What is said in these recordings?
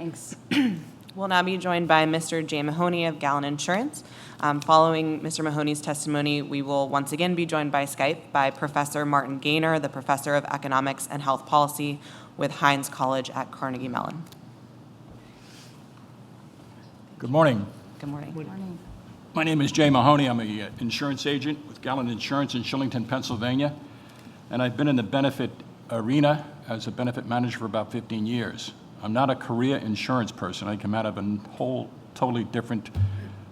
Thanks. We'll now be joined by Mr. J. Mahoney of Gallen Insurance. Following Mr. Mahoney's testimony, we will once again be joined by Skype by Professor Martin Gaynor, the Professor of Economics and Health Policy with Heinz College at Carnegie Mellon. Good morning. Good morning. Good morning. My name is Jay Mahoney. I'm an insurance agent with Gallen Insurance in Shillington, Pennsylvania, and I've been in the benefit arena as a benefit manager for about 15 years. I'm not a career insurance person. I come out of a whole totally different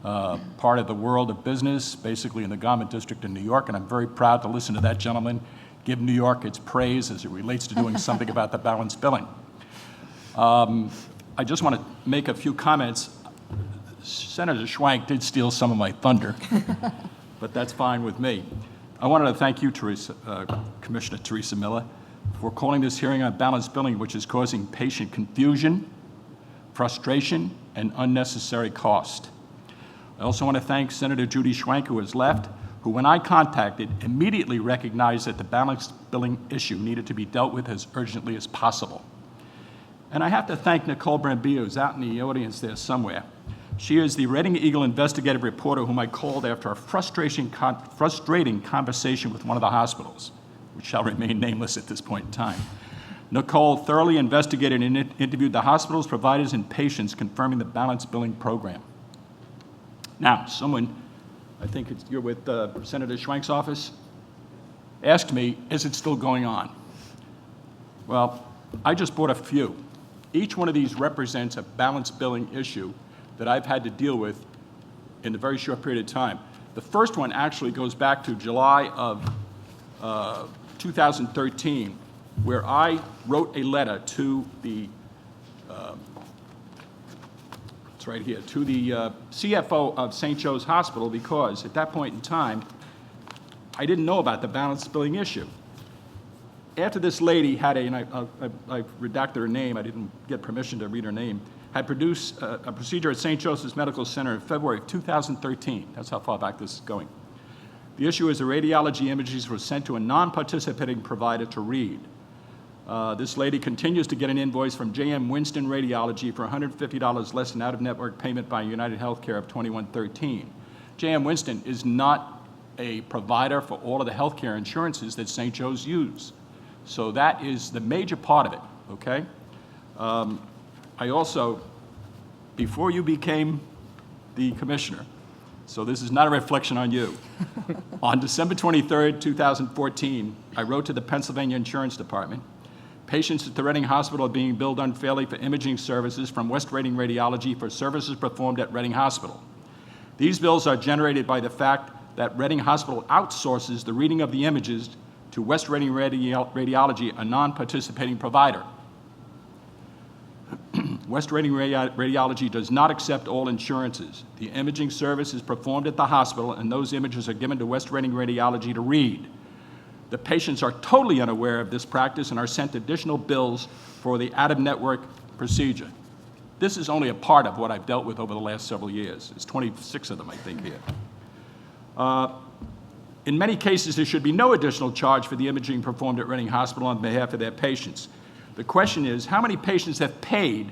part of the world of business, basically in the Garment District in New York, and I'm very proud to listen to that gentleman give New York its praise as it relates to doing something about the balanced billing. I just want to make a few comments. Senator Schwank did steal some of my thunder, but that's fine with me. I wanted to thank you, Commissioner Teresa Miller, for calling this hearing on balanced billing, which is causing patient confusion, frustration, and unnecessary cost. I also want to thank Senator Judy Schwank, who has left, who, when I contacted, immediately recognized that the balanced billing issue needed to be dealt with as urgently as possible. And I have to thank Nicole Brambilla, who's out in the audience there somewhere. She is the Reading Eagle investigative reporter whom I called after a frustrating conversation with one of the hospitals, which shall remain nameless at this point in time. Nicole thoroughly investigated and interviewed the hospitals, providers, and patients, confirming the balanced billing program. Now, someone, I think you're with Senator Schwank's office, asked me, is it still going on? Well, I just brought a few. Each one of these represents a balanced billing issue that I've had to deal with in a very short period of time. The first one actually goes back to July of 2013, where I wrote a letter to the, it's right here, to the CFO of St. Joe's Hospital, because at that point in time, I didn't know about the balanced billing issue. After this lady had and I redacted her name, I didn't get permission to read her name, had produced a procedure at St. Joseph's Medical Center in February of 2013. That's how far back this is going. The issue is the radiology images were sent to a non-participating provider to read. This lady continues to get an invoice from J.M. Winston Radiology for $150 less than out-of-network payment by United Healthcare of $2113. J.M. Winston is not a provider for all of the healthcare insurances that St. Joe's use. So that is the major part of it, okay? I also, before you became the commissioner, so this is not a reflection on you, on December 23rd, 2014, I wrote to the Pennsylvania Insurance Department. Patients at the Reading Hospital are being billed unfairly for imaging services from West Reading Radiology for services performed at Reading Hospital. These bills are generated by the fact that Reading Hospital outsources the reading of the images to West Reading Radiology, a non-participating provider. West Reading Radiology does not accept all insurances. The imaging service is performed at the hospital, and those images are given to West Reading Radiology to read. The patients are totally unaware of this practice and are sent additional bills for the out-of-network procedure. This is only a part of what I've dealt with over the last several years. It's 26 of them, I think, here. In many cases, there should be no additional charge for the imaging performed at Reading Hospital on behalf of their patients. The question is, how many patients have paid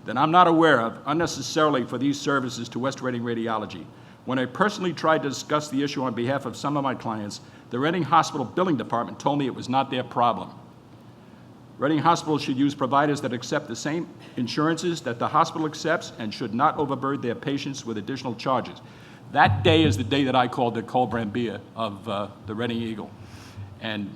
that I'm not aware of unnecessarily for these services to West Reading Radiology? When I personally tried to discuss the issue on behalf of some of my clients, the Reading Hospital Billing Department told me it was not their problem. Reading Hospital should use providers that accept the same insurances that the hospital accepts and should not overburden their patients with additional charges. That day is the day that I called Nicole Brambilla of the Reading Eagle. And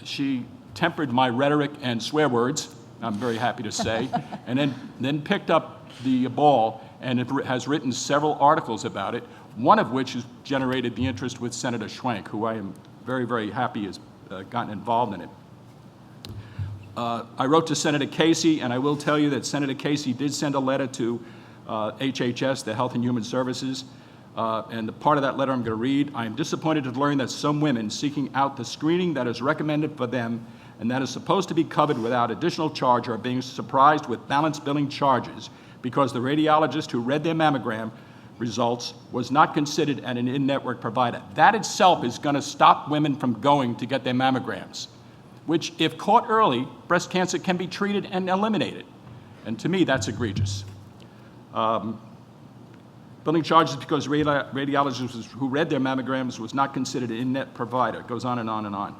she tempered my rhetoric and swear words, I'm very happy to say, and then picked up the ball and it has written several articles about it, one of which has generated the interest with Senator Schwank, who I am very, very happy has gotten involved in it. I wrote to Senator Casey, and I will tell you that Senator Casey did send a letter to HHS, the Health and Human Services, and the part of that letter I'm going to read. I am disappointed to learn that some women seeking out the screening that is recommended for them and that is supposed to be covered without additional charge are being surprised with balanced billing charges because the radiologist who read their mammogram results was not considered an in-network provider. That itself is going to stop women from going to get their mammograms, which, if caught early, breast cancer can be treated and eliminated. And to me, that's egregious. Billing charges because radiologists who read their mammograms was not considered an in-net provider. It goes on and on and on.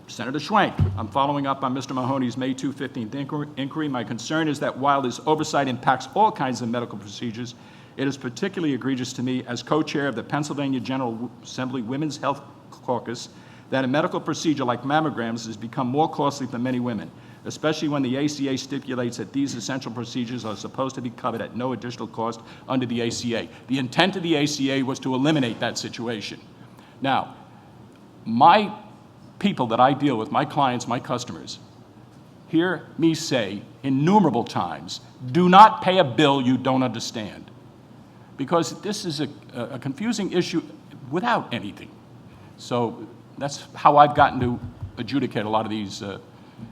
Senator Schwenk, I'm following up on Mr. Mahoney's May 2, 15th inquiry. My concern is that while this oversight impacts all kinds of medical procedures, it is particularly egregious to me as co-chair of the Pennsylvania General Assembly Women's Health Caucus that a medical procedure like mammograms has become more costly for many women, especially when the ACA stipulates that these essential procedures are supposed to be covered at no additional cost under the ACA. The intent of the ACA was to eliminate that situation. Now, my people that I deal with, my clients, my customers, hear me say innumerable times, do not pay a bill you don't understand. Because this is a confusing issue without anything. So that's how I've gotten to adjudicate a lot of these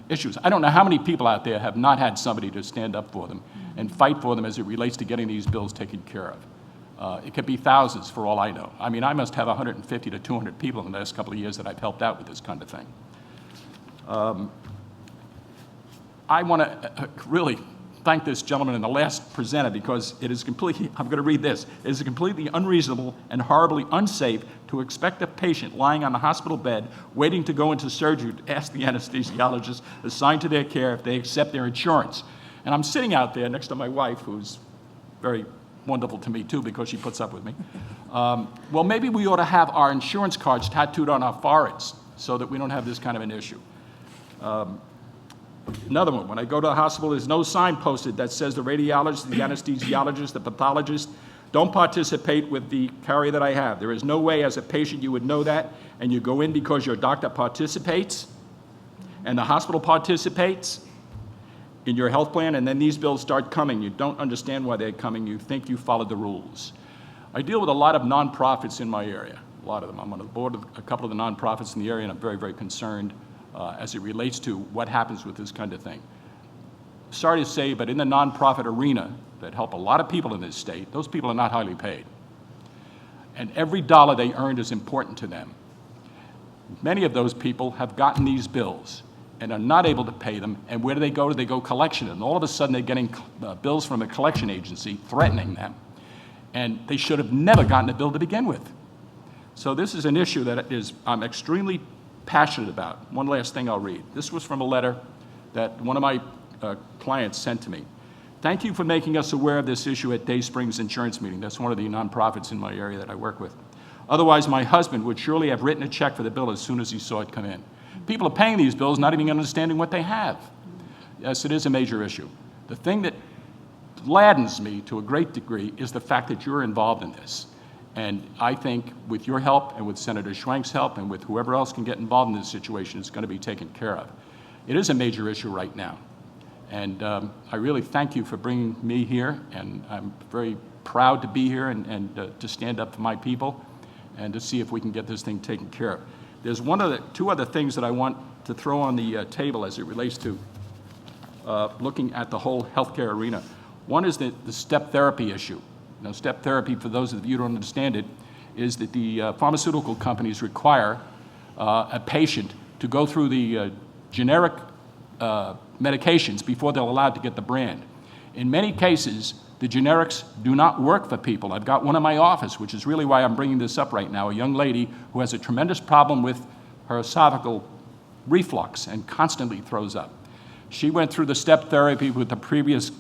issues. I don't know how many people out there have not had somebody to stand up for them and fight for them as it relates to getting these bills taken care of. It could be thousands for all I know. I mean, I must have 150 to 200 people in the last couple of years that I've helped out with this kind of thing. I want to really thank this gentleman and the last presenter because it is completely, I'm going to read this, it is completely unreasonable and horribly unsafe to expect a patient lying on a hospital bed waiting to go into surgery to ask the anesthesiologist assigned to their care if they accept their insurance. And I'm sitting out there next to my wife, who's very wonderful to me too because she puts up with me. Well, maybe we ought to have our insurance cards tattooed on our foreheads so that we don't have this kind of an issue. Another one, when I go to the hospital, there's no sign posted that says the radiologist, the anesthesiologist, the pathologist don't participate with the carrier that I have. There is no way as a patient you would know that, and you go in because your doctor participates and the hospital participates in your health plan, and then these bills start coming. You don't understand why they're coming. You think you followed the rules. I deal with a lot of nonprofits in my area, a lot of them. I'm on the board of a couple of the nonprofits in the area, and I'm very, very concerned as it relates to what happens with this kind of thing. Sorry to say, but in the nonprofit arena that help a lot of people in this state, those people are not highly paid. And every dollar they earned is important to them. Many of those people have gotten these bills and are not able to pay them, and where do they go? They go collection, and all of a sudden they're getting bills from a collection agency threatening them. And they should have never gotten a bill to begin with. So this is an issue that I'm extremely passionate about. One last thing I'll read. This was from a letter that one of my clients sent to me. Thank you for making us aware of this issue at Day Springs Insurance Meeting. That's one of the nonprofits in my area that I work with. Otherwise, my husband would surely have written a check for the bill as soon as he saw it come in. People are paying these bills, not even understanding what they have. Yes, it is a major issue. The thing that gladdens me to a great degree is the fact that you're involved in this. And I think with your help and with Senator Schwenk's help and with whoever else can get involved in this situation, it's going to be taken care of. It is a major issue right now. And I really thank you for bringing me here, and I'm very proud to be here and to stand up for my people and to see if we can get this thing taken care of. There's two other things that I want to throw on the table as it relates to looking at the whole healthcare arena. One is the step therapy issue. Now, step therapy, for those of you who don't understand it, is that the pharmaceutical companies require a patient to go through the generic medications before they're allowed to get the brand. In many cases, the generics do not work for people. I've got one in my office, which is really why I'm bringing this up right now, a young lady who has a tremendous problem with her esophageal reflux and constantly throws up. She went through the step therapy with the previous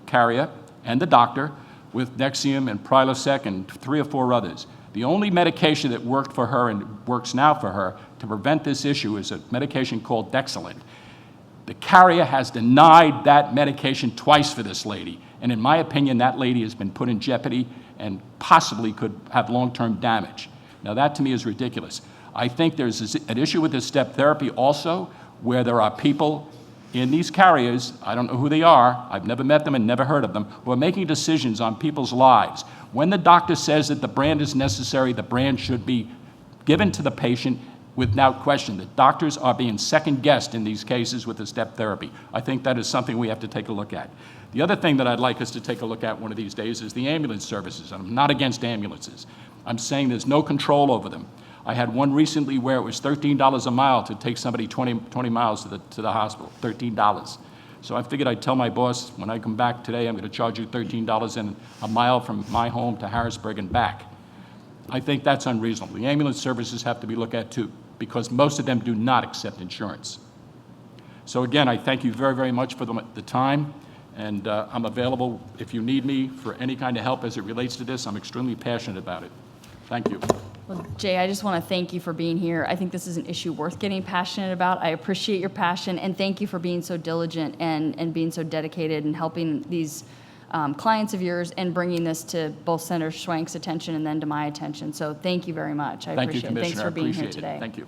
carrier and the doctor, with Nexium and Prilosec and 3 or 4 others. The only medication that worked for her and works now for her to prevent this issue is a medication called Dexilant. The carrier has denied that medication twice for this lady, and in my opinion, that lady has been put in jeopardy and possibly could have long-term damage. Now, that to me is ridiculous. I think there's an issue with this step therapy also, where there are people in these carriers, I don't know who they are, I've never met them and never heard of them, who are making decisions on people's lives. When the doctor says that the brand is necessary, the brand should be given to the patient without question. The doctors are being second-guessed in these cases with the step therapy. I think that is something we have to take a look at. The other thing that I'd like us to take a look at one of these days is the ambulance services. I'm not against ambulances. I'm saying there's no control over them. I had one recently where it was $13 a mile to take somebody 20 miles to the hospital, $13. So I figured I'd tell my boss, when I come back today, I'm going to charge you $13 and a mile from my home to Harrisburg and back. I think that's unreasonable. The ambulance services have to be looked at too, because most of them do not accept insurance. So again, I thank you very, very much for the time, and I'm available if you need me for any kind of help as it relates to this. I'm extremely passionate about it. Thank you. Well, Jay, I just want to thank you for being here. I think this is an issue worth getting passionate about. I appreciate your passion, and thank you for being so diligent and being so dedicated and helping these clients of yours and bringing this to both Senator Schwank's attention and then to my attention. So thank you very much. I Thank you, appreciate it. Thanks Commissioner. for being here I appreciate today. it. Thank you.